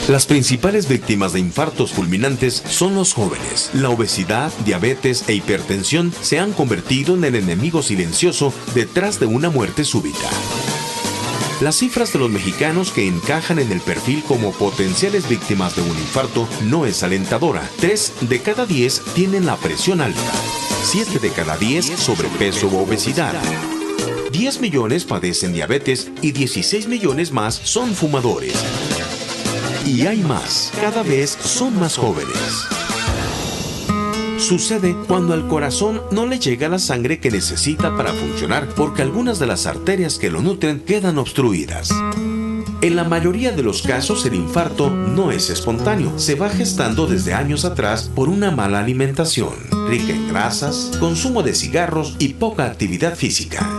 Las principales víctimas de infartos fulminantes son los jóvenes. La obesidad, diabetes e hipertensión se han convertido en el enemigo silencioso detrás de una muerte súbita. Las cifras de los mexicanos que encajan en el perfil como potenciales víctimas de un infarto no es alentadora. 3 de cada 10 tienen la presión alta. 7 de cada 10 sobrepeso o obesidad. 10 millones padecen diabetes y 16 millones más son fumadores. Y hay más, cada vez son más jóvenes. Sucede cuando al corazón no le llega la sangre que necesita para funcionar porque algunas de las arterias que lo nutren quedan obstruidas. En la mayoría de los casos el infarto no es espontáneo, se va gestando desde años atrás por una mala alimentación, rica en grasas, consumo de cigarros y poca actividad física.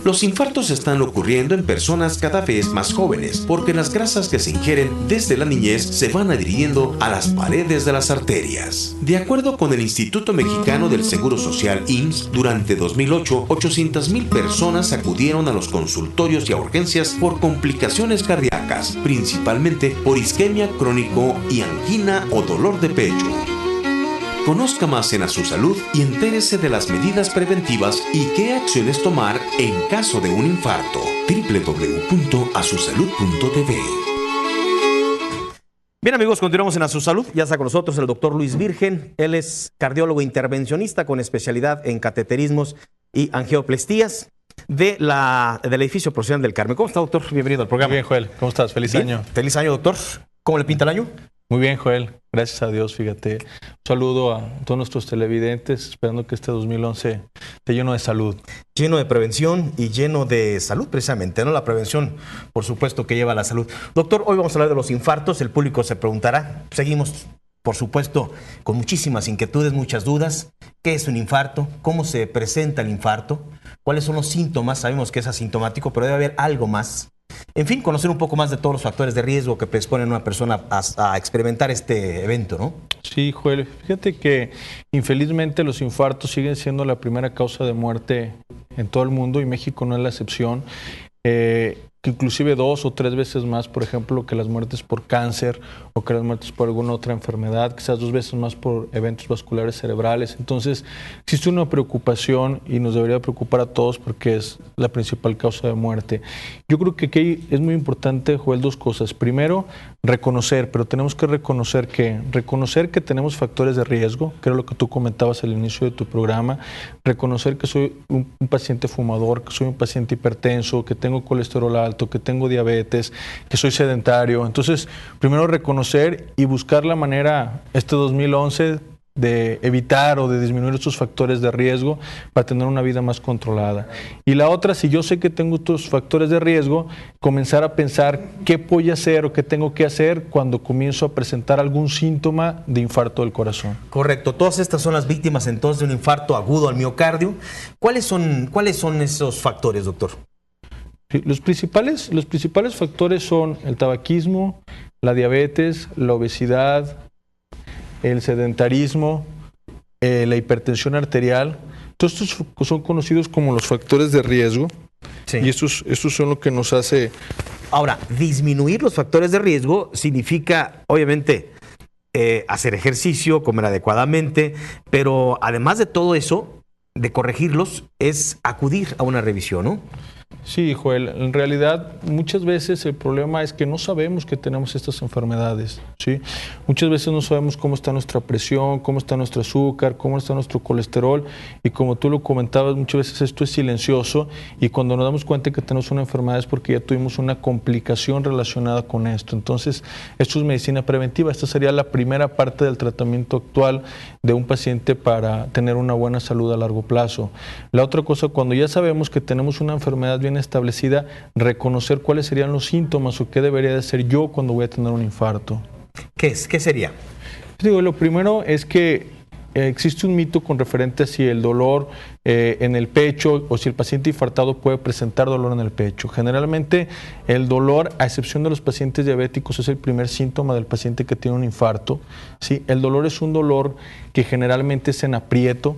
Los infartos están ocurriendo en personas cada vez más jóvenes porque las grasas que se ingieren desde la niñez se van adhiriendo a las paredes de las arterias. De acuerdo con el Instituto Mexicano del Seguro Social IMSS, durante 2008, 800,000 personas acudieron a los consultorios y a urgencias por complicaciones cardíacas, principalmente por isquemia crónico y angina o dolor de pecho. Conozca más en A Su Salud y entérese de las medidas preventivas y qué acciones tomar en caso de un infarto. www.asusalud.tv. Bien, amigos, continuamos en A Su Salud. Ya está con nosotros el doctor Luis Virgen. Él es cardiólogo intervencionista con especialidad en cateterismos y angioplastías del edificio profesional del Carmen. ¿Cómo está, doctor? Bienvenido al programa. Muy bien, Joel. ¿Cómo estás? Feliz año. Feliz año, doctor. ¿Cómo le pinta el año? Muy bien, Joel. Gracias a Dios, fíjate. Un saludo a todos nuestros televidentes, esperando que este 2011 esté lleno de salud. Lleno de prevención y lleno de salud, precisamente, ¿no? La prevención, por supuesto, que lleva a la salud. Doctor, hoy vamos a hablar de los infartos. El público se preguntará. Seguimos, por supuesto, con muchísimas inquietudes, muchas dudas. ¿Qué es un infarto? ¿Cómo se presenta el infarto? ¿Cuáles son los síntomas? Sabemos que es asintomático, pero debe haber algo más. En fin, conocer un poco más de todos los factores de riesgo que predisponen a una persona a experimentar este evento, ¿no? Sí, Joel. Fíjate que infelizmente los infartos siguen siendo la primera causa de muerte en todo el mundo y México no es la excepción. Que inclusive 2 o 3 veces más, por ejemplo, que las muertes por cáncer o que las muertes por alguna otra enfermedad, quizás 2 veces más por eventos vasculares cerebrales. Entonces, existe una preocupación y nos debería preocupar a todos porque es la principal causa de muerte. Yo creo que aquí es muy importante, Joel, 2 cosas. Primero, reconocer, pero tenemos que reconocer que tenemos factores de riesgo, que era lo que tú comentabas al inicio de tu programa, reconocer que soy un paciente fumador, que soy un paciente hipertenso, que tengo colesterol alto, que tengo diabetes, que soy sedentario. Entonces, primero reconocer y buscar la manera, este 2011, de evitar o de disminuir estos factores de riesgo para tener una vida más controlada. Y la otra, si yo sé que tengo estos factores de riesgo, comenzar a pensar qué voy a hacer o qué tengo que hacer cuando comienzo a presentar algún síntoma de infarto del corazón. Correcto. Todas estas son las víctimas entonces de un infarto agudo al miocardio. ¿Cuáles son esos factores, doctor? Sí, los principales factores son el tabaquismo, la diabetes, la obesidad, el sedentarismo, la hipertensión arterial. Todos estos son conocidos como los factores de riesgo. Sí. Y estos son lo que nos hace... Ahora, disminuir los factores de riesgo significa, obviamente, hacer ejercicio, comer adecuadamente, pero además de todo eso, de corregirlos, es acudir a una revisión, ¿no? Sí, Joel, en realidad muchas veces el problema es que no sabemos que tenemos estas enfermedades, ¿sí? Muchas veces no sabemos cómo está nuestra presión, cómo está nuestro azúcar, cómo está nuestro colesterol y como tú lo comentabas, muchas veces esto es silencioso y cuando nos damos cuenta que tenemos una enfermedad es porque ya tuvimos una complicación relacionada con esto. Entonces, esto es medicina preventiva. Esta sería la primera parte del tratamiento actual de un paciente para tener una buena salud a largo plazo. La otra cosa, cuando ya sabemos que tenemos una enfermedad bien establecida, reconocer cuáles serían los síntomas o qué debería de hacer yo cuando voy a tener un infarto. ¿Qué sería? Digo, lo primero es que existe un mito con referente a si el dolor en el pecho o si el paciente infartado puede presentar dolor en el pecho. Generalmente el dolor, a excepción de los pacientes diabéticos, es el primer síntoma del paciente que tiene un infarto, ¿sí? El dolor es un dolor que generalmente es en aprieto,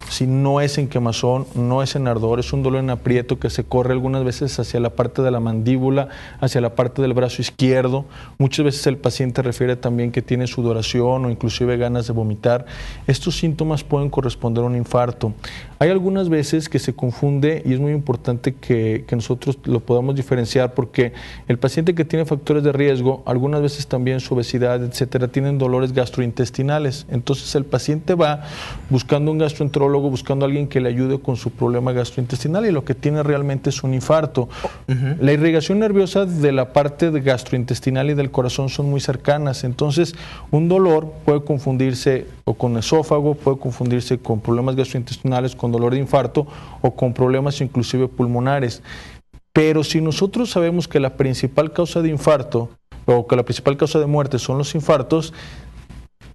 Si no es en quemazón, no es en ardor, es un dolor en aprieto que se corre algunas veces hacia la parte de la mandíbula, hacia la parte del brazo izquierdo. Muchas veces el paciente refiere también que tiene sudoración o inclusive ganas de vomitar. Estos síntomas pueden corresponder a un infarto. Hay algunas veces que se confunde y es muy importante que nosotros lo podamos diferenciar, porque el paciente que tiene factores de riesgo, algunas veces también su obesidad, etcétera, tienen dolores gastrointestinales. Entonces el paciente va buscando un gastroenterólogo, buscando a alguien que le ayude con su problema gastrointestinal y lo que tiene realmente es un infarto. La irrigación nerviosa de la parte gastrointestinal y del corazón son muy cercanas, entonces un dolor puede confundirse o con esófago, puede confundirse con problemas gastrointestinales, con dolor de infarto o con problemas inclusive pulmonares. Pero si nosotros sabemos que la principal causa de infarto o que la principal causa de muerte son los infartos,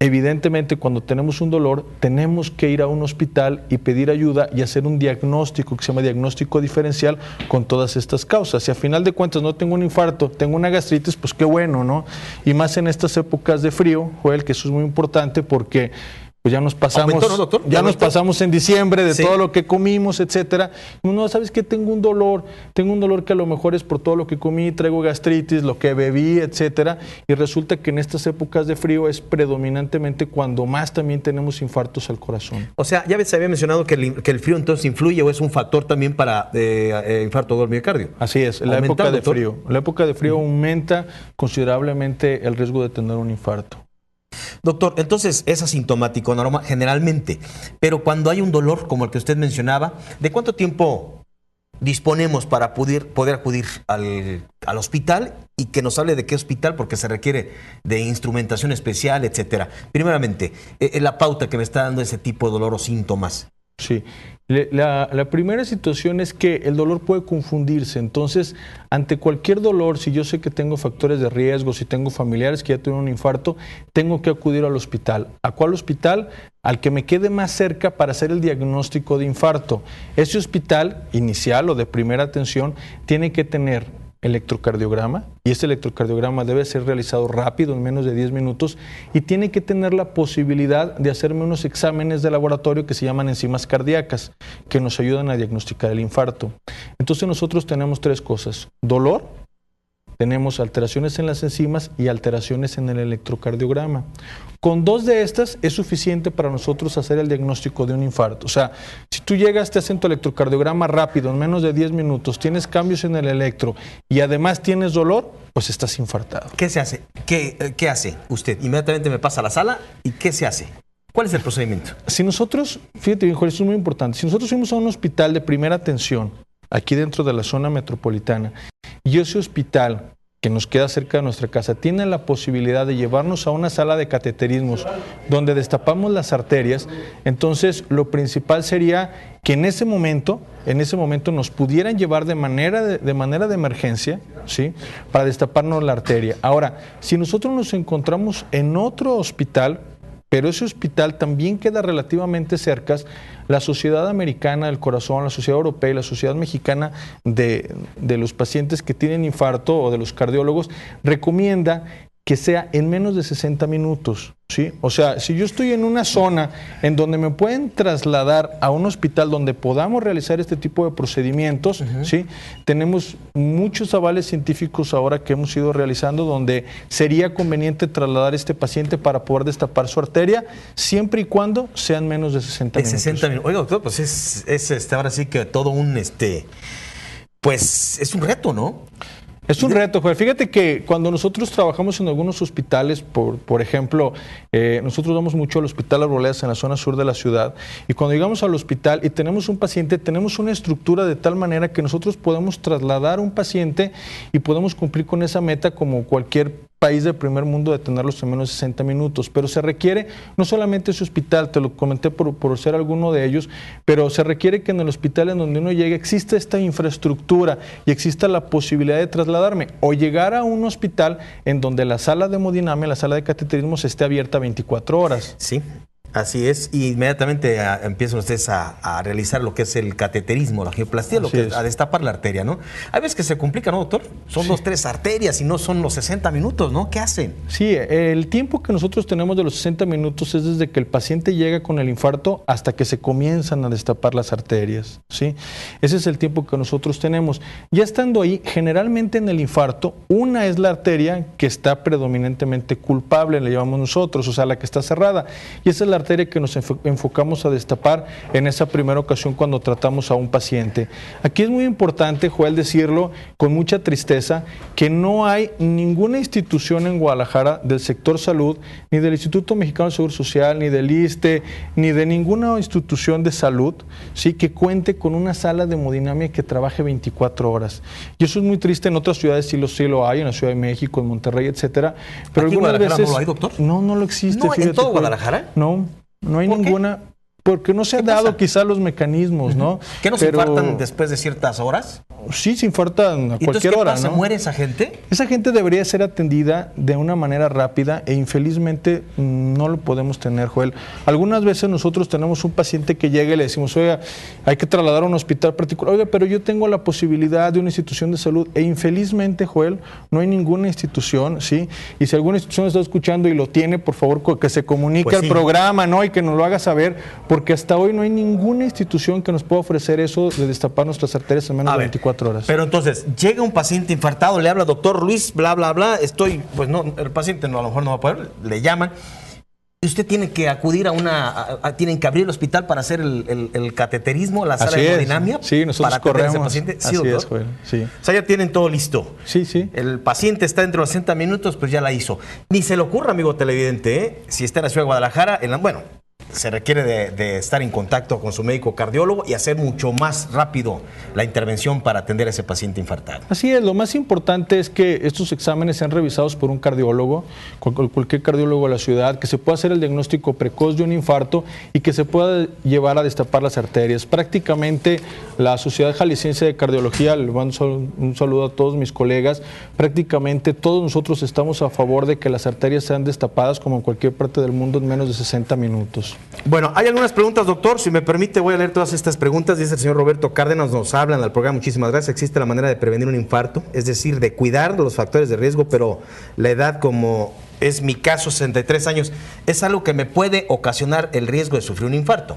evidentemente, cuando tenemos un dolor, tenemos que ir a un hospital y pedir ayuda y hacer un diagnóstico que se llama diagnóstico diferencial con todas estas causas. Si a final de cuentas no tengo un infarto, tengo una gastritis, pues qué bueno, ¿no? Y más en estas épocas de frío, Joel, que eso es muy importante porque pues ya nos pasamos, ¿Aumentó, no, doctor? ya nos pasamos en diciembre de Sí. todo lo que comimos, etcétera. No, ¿sabes qué? Tengo un dolor que a lo mejor es por todo lo que comí, traigo gastritis, lo que bebí, etcétera, y resulta que en estas épocas de frío es predominantemente cuando más también tenemos infartos al corazón. O sea, ya se había mencionado que el frío entonces influye o es un factor también para infarto del miocardio. Así es, la ¿Aumenta, época de doctor? frío. La época de frío aumenta considerablemente el riesgo de tener un infarto. Doctor, entonces es asintomático normal, generalmente, pero cuando hay un dolor como el que usted mencionaba, ¿de cuánto tiempo disponemos para poder acudir al hospital y que nos hable de qué hospital? Porque se requiere de instrumentación especial, etcétera. Primeramente, la pauta que me está dando ese tipo de dolor o síntomas. Sí, la primera situación es que el dolor puede confundirse, entonces ante cualquier dolor, si yo sé que tengo factores de riesgo, si tengo familiares que ya tuvieron un infarto, tengo que acudir al hospital. ¿A cuál hospital? Al que me quede más cerca para hacer el diagnóstico de infarto. Ese hospital inicial o de primera atención tiene que tener electrocardiograma, y ese electrocardiograma debe ser realizado rápido, en menos de 10 minutos, y tiene que tener la posibilidad de hacerme unos exámenes de laboratorio que se llaman enzimas cardíacas, que nos ayudan a diagnosticar el infarto. Entonces nosotros tenemos tres cosas: dolor, tenemos alteraciones en las enzimas y alteraciones en el electrocardiograma. Con dos de estas es suficiente para nosotros hacer el diagnóstico de un infarto. O sea, si tú llegas, te hacen tu electrocardiograma rápido, en menos de 10 minutos, tienes cambios en el electro y además tienes dolor, pues estás infartado. ¿Qué se hace? ¿Qué hace usted? Inmediatamente me pasa a la sala y ¿qué se hace? ¿Cuál es el procedimiento? Si nosotros, fíjate bien, Jorge, esto es muy importante, si nosotros fuimos a un hospital de primera atención, aquí dentro de la zona metropolitana, y ese hospital que nos queda cerca de nuestra casa tiene la posibilidad de llevarnos a una sala de cateterismos donde destapamos las arterias, entonces lo principal sería que en ese momento nos pudieran llevar de manera de emergencia, ¿sí?, para destaparnos la arteria. Ahora, si nosotros nos encontramos en otro hospital, pero ese hospital también queda relativamente cerca, la Sociedad Americana del Corazón, la Sociedad Europea y la Sociedad Mexicana de los pacientes que tienen infarto o de los cardiólogos recomienda que sea en menos de 60 minutos, ¿sí? O sea, si yo estoy en una zona en donde me pueden trasladar a un hospital donde podamos realizar este tipo de procedimientos, ¿sí?, tenemos muchos avales científicos ahora que hemos ido realizando donde sería conveniente trasladar a este paciente para poder destapar su arteria, siempre y cuando sean menos de 60 minutos. 60 minutos. Oiga, doctor, pues es ahora sí que todo pues es un reto, ¿no? Es un reto, Joel. Fíjate que cuando nosotros trabajamos en algunos hospitales, por ejemplo, nosotros vamos mucho al Hospital Arboledas en la zona sur de la ciudad, y cuando llegamos al hospital y tenemos un paciente, tenemos una estructura de tal manera que nosotros podemos trasladar un paciente y podemos cumplir con esa meta como cualquier país del primer mundo de tenerlos en menos de 60 minutos, pero se requiere no solamente ese hospital, te lo comenté por ser alguno de ellos, pero se requiere que en el hospital en donde uno llegue exista esta infraestructura y exista la posibilidad de trasladarme o llegar a un hospital en donde la sala de hemodinamia, la sala de cateterismos esté abierta 24 horas. Sí. Así es, y inmediatamente empiezan ustedes a realizar lo que es el cateterismo, la angioplastía, lo que es a destapar la arteria, ¿no? Hay veces que se complica, ¿no, doctor? Son 2, 3 arterias y no son los 60 minutos, ¿no? ¿Qué hacen? Sí, el tiempo que nosotros tenemos de los 60 minutos es desde que el paciente llega con el infarto hasta que se comienzan a destapar las arterias, ¿sí? Ese es el tiempo que nosotros tenemos. Ya estando ahí, generalmente en el infarto, una es la arteria que está predominantemente culpable, le llamamos nosotros, o sea, la que está cerrada, y esa es la arteria que nos enfocamos a destapar en esa primera ocasión cuando tratamos a un paciente. Aquí es muy importante, Joel, decirlo con mucha tristeza, que no hay ninguna institución en Guadalajara del sector salud, ni del Instituto Mexicano de Seguro Social, ni del ISSSTE, ni de ninguna institución de salud, ¿sí?, que cuente con una sala de hemodinamia que trabaje 24 horas. Y eso es muy triste, en otras ciudades sí lo hay, en la Ciudad de México, en Monterrey, etcétera. Pero ¿aquí en algunas Guadalajara veces no lo hay, doctor? No lo existe. ¿No, en todo Guadalajara? No hay ¿Por qué? ninguna, porque no se han dado quizás los mecanismos, ¿no? ¿Qué nos infartan después de ciertas horas? Sí, se infartan a cualquier hora, ¿qué pasa? ¿no? ¿Muere esa gente? Esa gente debería ser atendida de una manera rápida e infelizmente no lo podemos tener, Joel. Algunas veces nosotros tenemos un paciente que llega y le decimos, oiga, hay que trasladar a un hospital particular, oiga, pero yo tengo la posibilidad de una institución de salud, e infelizmente, Joel, no hay ninguna institución, ¿sí? Y si alguna institución está escuchando y lo tiene, por favor, que se comunique Pues al sí. programa, ¿no? Y que nos lo haga saber, porque hasta hoy no hay ninguna institución que nos pueda ofrecer eso de destapar nuestras arterias en menos de 24 horas. Pero entonces, llega un paciente infartado, le habla, doctor Luis, bla, bla, bla, pues no, el paciente no, a lo mejor no va a poder, le llaman, y usted tiene que acudir tienen que abrir el hospital para hacer el cateterismo, la sala de hemodinamia. Sí, nosotros para atender a ese corremos. paciente. Sí, Así doctor. es, Joel, sí. O sea, ya tienen todo listo. Sí, sí. El paciente está dentro de los 60 minutos, pues ya la hizo. Ni se le ocurra, amigo televidente, si está en la ciudad de Guadalajara, bueno, se requiere de estar en contacto con su médico cardiólogo y hacer mucho más rápido la intervención para atender a ese paciente infartado. Así es, lo más importante es que estos exámenes sean revisados por un cardiólogo, cualquier cardiólogo de la ciudad, que se pueda hacer el diagnóstico precoz de un infarto y que se pueda llevar a destapar las arterias. Prácticamente la Sociedad Jalisciense de Cardiología, le mando un saludo a todos mis colegas, prácticamente todos nosotros estamos a favor de que las arterias sean destapadas como en cualquier parte del mundo en menos de 60 minutos. Bueno, hay algunas preguntas, doctor. Si me permite, voy a leer todas estas preguntas. Dice el señor Roberto Cárdenas, nos hablan al programa. Muchísimas gracias. ¿Existe la manera de prevenir un infarto? Es decir, de cuidar los factores de riesgo, pero la edad, como es mi caso, 63 años, ¿es algo que me puede ocasionar el riesgo de sufrir un infarto?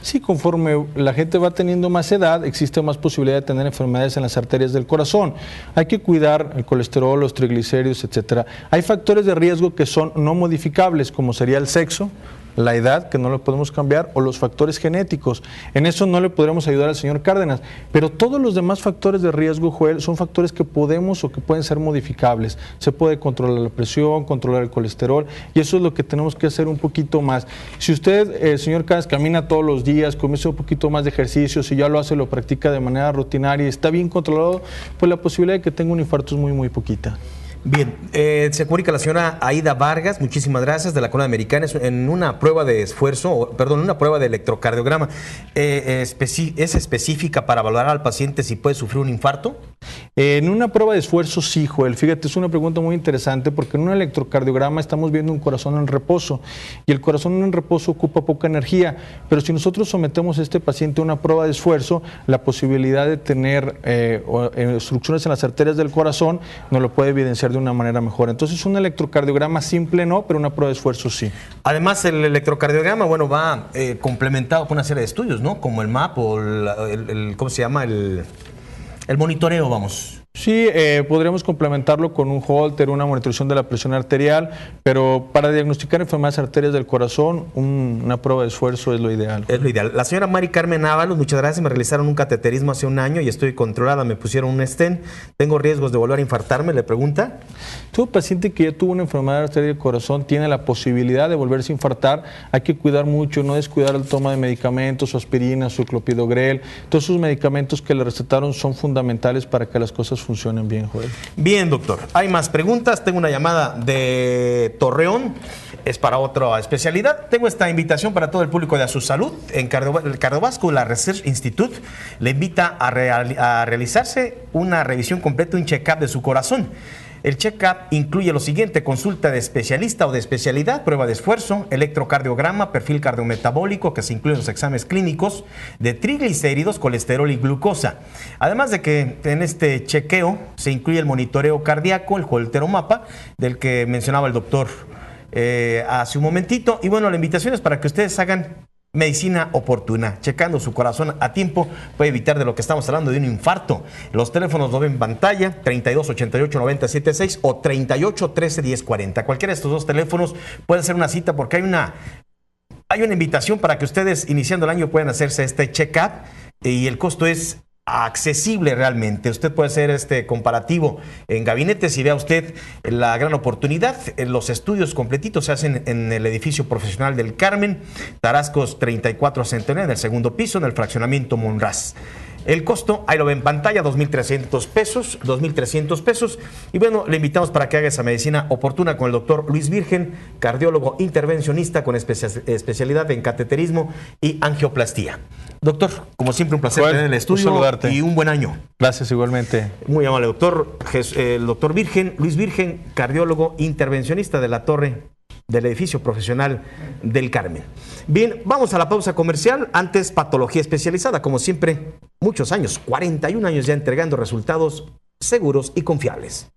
Sí, conforme la gente va teniendo más edad, existe más posibilidad de tener enfermedades en las arterias del corazón. Hay que cuidar el colesterol, los triglicéridos, etcétera. Hay factores de riesgo que son no modificables, como sería el sexo, la edad, que no lo podemos cambiar, o los factores genéticos. En eso no le podremos ayudar al señor Cárdenas, pero todos los demás factores de riesgo, Joel, son factores que podemos o que pueden ser modificables. Se puede controlar la presión, controlar el colesterol, y eso es lo que tenemos que hacer un poquito más. Si usted, señor Cárdenas, camina todos los días, comienza un poquito más de ejercicio, si ya lo hace, lo practica de manera rutinaria y está bien controlado, pues la posibilidad de que tenga un infarto es muy, muy poquita. Bien, se comunica la señora Aida Vargas, muchísimas gracias, de la Colonia Americana, en una prueba de una prueba de electrocardiograma. ¿Es específica para valorar al paciente si puede sufrir un infarto? En una prueba de esfuerzo, sí, Joel. Fíjate, es una pregunta muy interesante porque en un electrocardiograma estamos viendo un corazón en reposo y el corazón en reposo ocupa poca energía, pero si nosotros sometemos a este paciente a una prueba de esfuerzo, la posibilidad de tener obstrucciones en las arterias del corazón nos lo puede evidenciar de una manera mejor. Entonces, un electrocardiograma simple no, pero una prueba de esfuerzo sí. Además, el electrocardiograma, bueno, va complementado con una serie de estudios, ¿no? Como el MAP o ¿cómo se llama? El monitoreo, vamos. Sí, podríamos complementarlo con un Holter, una monitorización de la presión arterial, pero para diagnosticar enfermedades arterias del corazón, una prueba de esfuerzo es lo ideal. Es lo ideal. La señora Mari Carmen Ábalos, muchas gracias. Me realizaron un cateterismo hace un año y estoy controlada. Me pusieron un stent. ¿Tengo riesgos de volver a infartarme? Le pregunta. Todo paciente que ya tuvo una enfermedad arterial del corazón tiene la posibilidad de volverse a infartar. Hay que cuidar mucho, no descuidar el toma de medicamentos, su aspirina, su clopidogrel. Todos esos medicamentos que le recetaron son fundamentales para que las cosas funcionen bien, Joel. Bien, doctor. Hay más preguntas. Tengo una llamada de Torreón. Es para otra especialidad. Tengo esta invitación para todo el público de A Su Salud. En el Cardiovascular Research Institute le invita a realizarse una revisión completa, un check-up de su corazón. El check-up incluye lo siguiente: consulta de especialista o de especialidad, prueba de esfuerzo, electrocardiograma, perfil cardiometabólico, que se incluyen los exámenes clínicos de triglicéridos, colesterol y glucosa. Además de que en este chequeo se incluye el monitoreo cardíaco, el holteromapa, del que mencionaba el doctor hace un momentito. Y bueno, la invitación es para que ustedes hagan medicina oportuna, checando su corazón a tiempo, puede evitar de lo que estamos hablando, de un infarto. Los teléfonos lo ven en pantalla, 32 88 90 76 o 38 13 10 40. Cualquiera de estos dos teléfonos puede hacer una cita, porque hay una invitación para que ustedes, iniciando el año, puedan hacerse este check-up, y el costo es accesible realmente. Usted puede hacer este comparativo en gabinetes y vea usted la gran oportunidad. Los estudios completitos se hacen en el edificio profesional del Carmen, Tarascos 34 Centenario, en el segundo piso, en el fraccionamiento Monraz. El costo, ahí lo ve en pantalla, 2,300 pesos, 2,300 pesos. Y bueno, le invitamos para que haga esa medicina oportuna con el doctor Luis Virgen, cardiólogo intervencionista con especialidad en cateterismo y angioplastía. Doctor, como siempre, un placer tener el estudio y un buen año. Gracias, igualmente. Muy amable, doctor. El doctor Virgen, Luis Virgen, cardiólogo intervencionista de la torre del edificio profesional del Carmen. Bien, vamos a la pausa comercial. Antes, patología especializada, como siempre, muchos años, 41 años ya entregando resultados seguros y confiables.